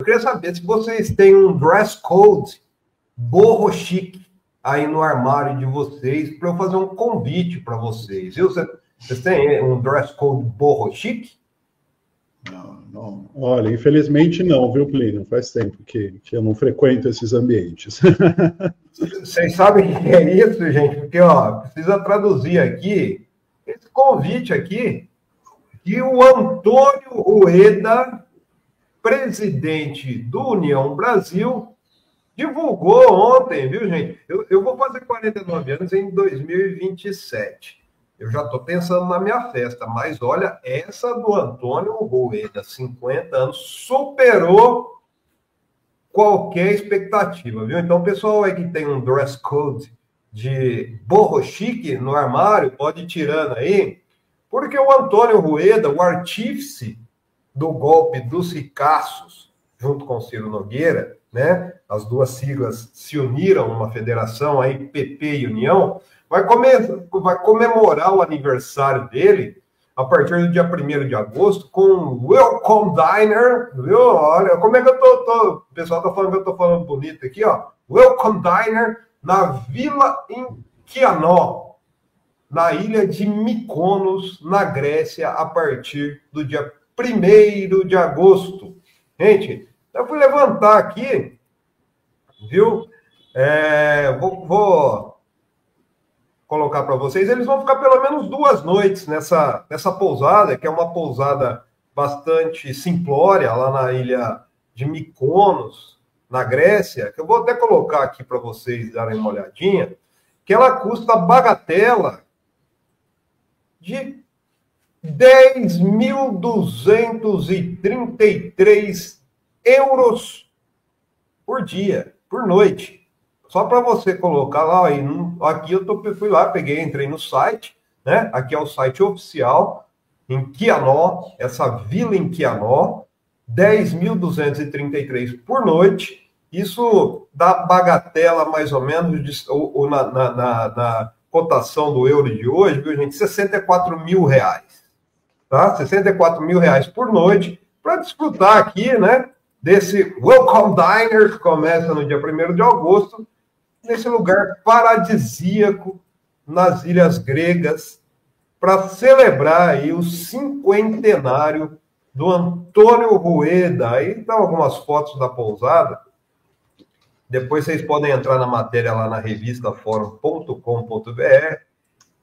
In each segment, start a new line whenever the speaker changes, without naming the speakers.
Eu queria saber se vocês têm um dress code borro chique aí no armário de vocês, para eu fazer um convite para vocês. Viu? Vocês têm um dress code borro chique?
Não. Olha, infelizmente não, viu, Plínio? Faz tempo que eu não frequento esses ambientes.
Vocês sabem o que é isso, gente? Porque, ó, precisa traduzir aqui, esse convite aqui, que o Antônio Rueda, presidente do União Brasil, divulgou ontem, viu, gente? Eu vou fazer 49 anos em 2027. Eu já estou pensando na minha festa, mas olha, essa do Antônio Rueda, 50 anos, superou qualquer expectativa, viu? Então, o pessoal aí que tem um dress code de borro chique no armário, pode ir tirando aí, porque o Antônio Rueda, o artífice do golpe dos ricaços, junto com o Ciro Nogueira, né? As duas siglas se uniram numa federação aí, PP e União, vai comemorar o aniversário dele a partir do dia 1º de agosto com o Welcome Diner, viu? Olha, como é que eu tô o pessoal tá falando que eu tô falando bonito aqui, ó. Welcome Diner na Vila em Kianó, na ilha de Mykonos, na Grécia, a partir do dia 1º de agosto. Gente, eu fui levantar aqui, viu? Vou colocar para vocês. Eles vão ficar pelo menos 2 noites nessa pousada, que é uma pousada bastante simplória, lá na ilha de Mykonos, na Grécia, que eu vou até colocar aqui para vocês darem uma olhadinha, que ela custa bagatela de 10.233 euros por dia, por noite. Só para você colocar lá, aqui fui lá, entrei no site, né? Aqui é o site oficial, em Kianó, essa vila em Kianó, 10.233 por noite. Isso dá bagatela, mais ou menos, na cotação do euro de hoje, viu, gente? 64 mil reais. Tá? 64 mil reais por noite, para desfrutar aqui, né? Desse Welcome Diner, que começa no dia 1º de agosto, nesse lugar paradisíaco, nas ilhas gregas, para celebrar aí o 50º do Antônio Rueda. Aí estão algumas fotos da pousada. Depois vocês podem entrar na matéria lá na revista fórum.com.br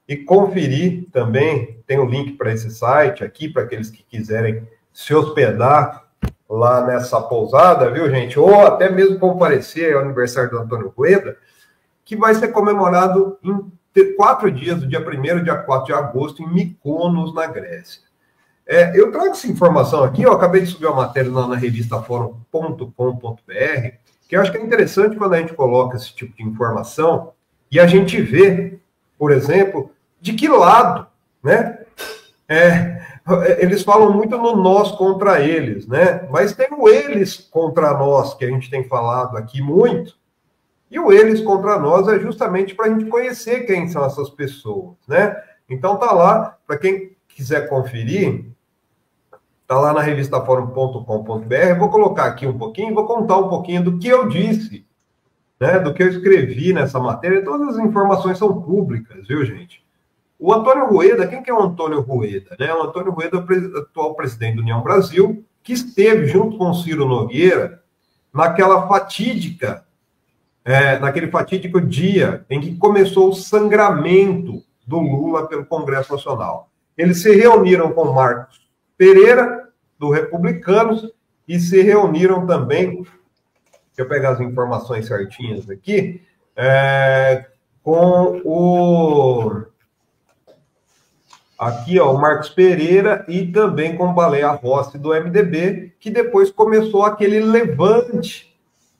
e conferir também. Tem um link para esse site aqui, para aqueles que quiserem se hospedar lá nessa pousada, viu, gente? Ou até mesmo comparecer ao aniversário do Antônio Rueda, que vai ser comemorado em 4 dias, do dia 1º ao dia 4 de agosto, em Mykonos, na Grécia. Eu trago essa informação aqui, eu acabei de subir uma matéria lá na revista fórum.com.br, que eu acho que é interessante quando a gente coloca esse tipo de informação e a gente vê, por exemplo, de que lado, né? Eles falam muito no nós contra eles, né? Mas tem o eles contra nós, que a gente tem falado aqui muito, e o eles contra nós é justamente para a gente conhecer quem são essas pessoas, né? Então tá lá, para quem quiser conferir, tá lá na revista fórum.com.br. Vou colocar aqui um pouquinho, vou contar um pouquinho do que eu disse, né? Do que eu escrevi nessa matéria. Todas as informações são públicas, viu, gente? O Antônio Rueda, quem que é o Antônio Rueda? Né? O Antônio Rueda é o atual presidente da União Brasil, que esteve junto com o Ciro Nogueira naquele fatídico dia em que começou o sangramento do Lula pelo Congresso Nacional. Eles se reuniram com Marcos Pereira, do Republicanos, e se reuniram também, deixa eu pegar as informações certinhas aqui, com o Marcos Pereira e também com o Baleia Rossi do MDB, que depois começou aquele levante,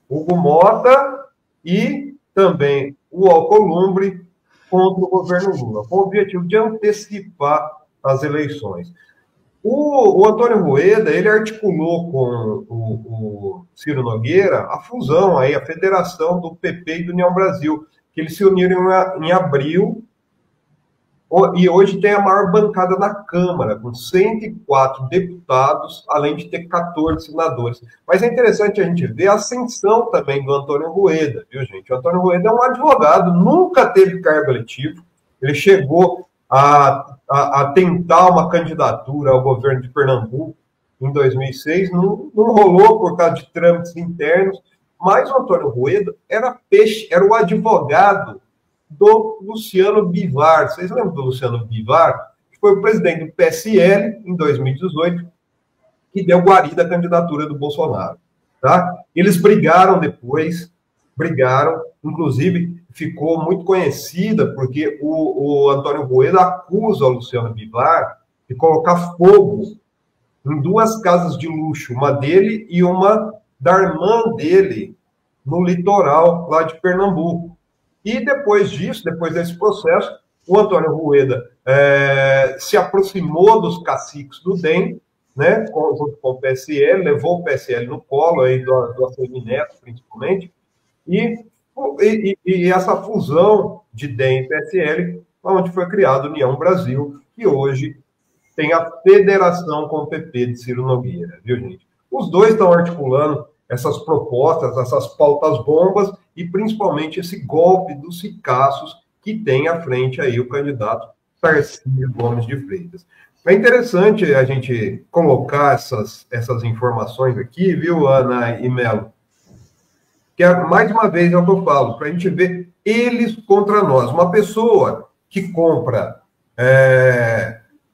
Hugo Mota e também o Alcolumbre contra o governo Lula, com o objetivo de antecipar as eleições. O Antônio Rueda, ele articulou com o Ciro Nogueira a fusão, aí, a federação do PP e do União Brasil, que eles se uniram em abril E hoje tem a maior bancada na Câmara, com 104 deputados, além de ter 14 senadores. Mas é interessante a gente ver a ascensão também do Antônio Rueda, viu, gente? O Antônio Rueda é um advogado, nunca teve cargo eletivo, ele chegou a tentar uma candidatura ao governo de Pernambuco em 2006, não rolou por causa de trâmites internos, mas o Antônio Rueda era o advogado do Luciano Bivar. Vocês lembram do Luciano Bivar? Que foi o presidente do PSL em 2018, que deu guarida à candidatura do Bolsonaro. Tá? Eles brigaram depois, inclusive ficou muito conhecida porque o Antônio Rueda acusa o Luciano Bivar de colocar fogo em duas casas de luxo, uma dele e uma da irmã dele, no litoral lá de Pernambuco. E depois disso, depois desse processo, o Antônio Rueda se aproximou dos caciques do DEM, né, junto com o PSL, levou o PSL no colo, aí, do ACM Neto, principalmente, e essa fusão de DEM e PSL, onde foi criada a União Brasil, que hoje tem a federação com o PP de Ciro Nogueira, viu, gente? Os dois estão articulando essas propostas, essas pautas bombas e principalmente esse golpe dos ricaços que tem à frente aí o candidato Tarcísio Gomes de Freitas. É interessante a gente colocar essas informações aqui, viu, Ana e Melo? Que mais uma vez é o que eu falo, para a gente ver eles contra nós. Uma pessoa que compra...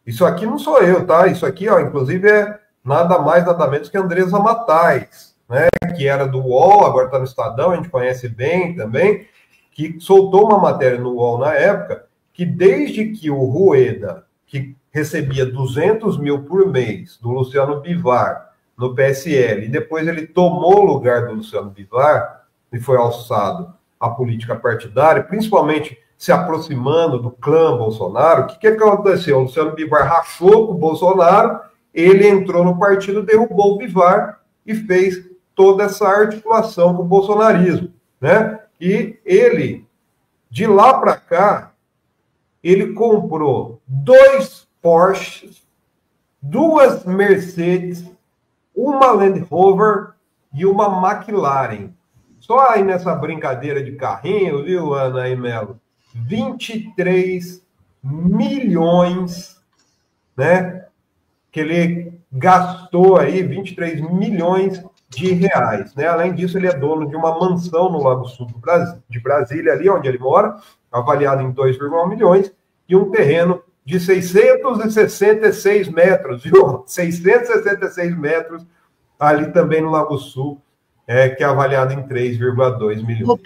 Isso aqui não sou eu, tá? Isso aqui, ó, inclusive, é nada mais, nada menos que Andresa Matais, né? Que era do UOL, agora está no Estadão, a gente conhece bem também, que soltou uma matéria no UOL na época, que desde que o Rueda, que recebia 200 mil por mês do Luciano Bivar no PSL, e depois ele tomou o lugar do Luciano Bivar e foi alçado à política partidária, principalmente se aproximando do clã Bolsonaro. O que aconteceu? O Luciano Bivar rachou com o Bolsonaro, ele entrou no partido, derrubou o Bivar e fez toda essa articulação com o bolsonarismo, né? E ele, de lá para cá, ele comprou 2 Porsches, 2 Mercedes, uma Land Rover e uma McLaren. Só aí nessa brincadeira de carrinho, viu, Ana e Melo? 23 milhões, né? Que ele gastou aí, 23 milhões de reais, né? Além disso, ele é dono de uma mansão no Lago Sul de Brasília, ali onde ele mora, avaliado em 2,1 milhões, e um terreno de 666 metros, viu? 666 metros, ali também no Lago Sul, que é avaliado em 3,2 milhões.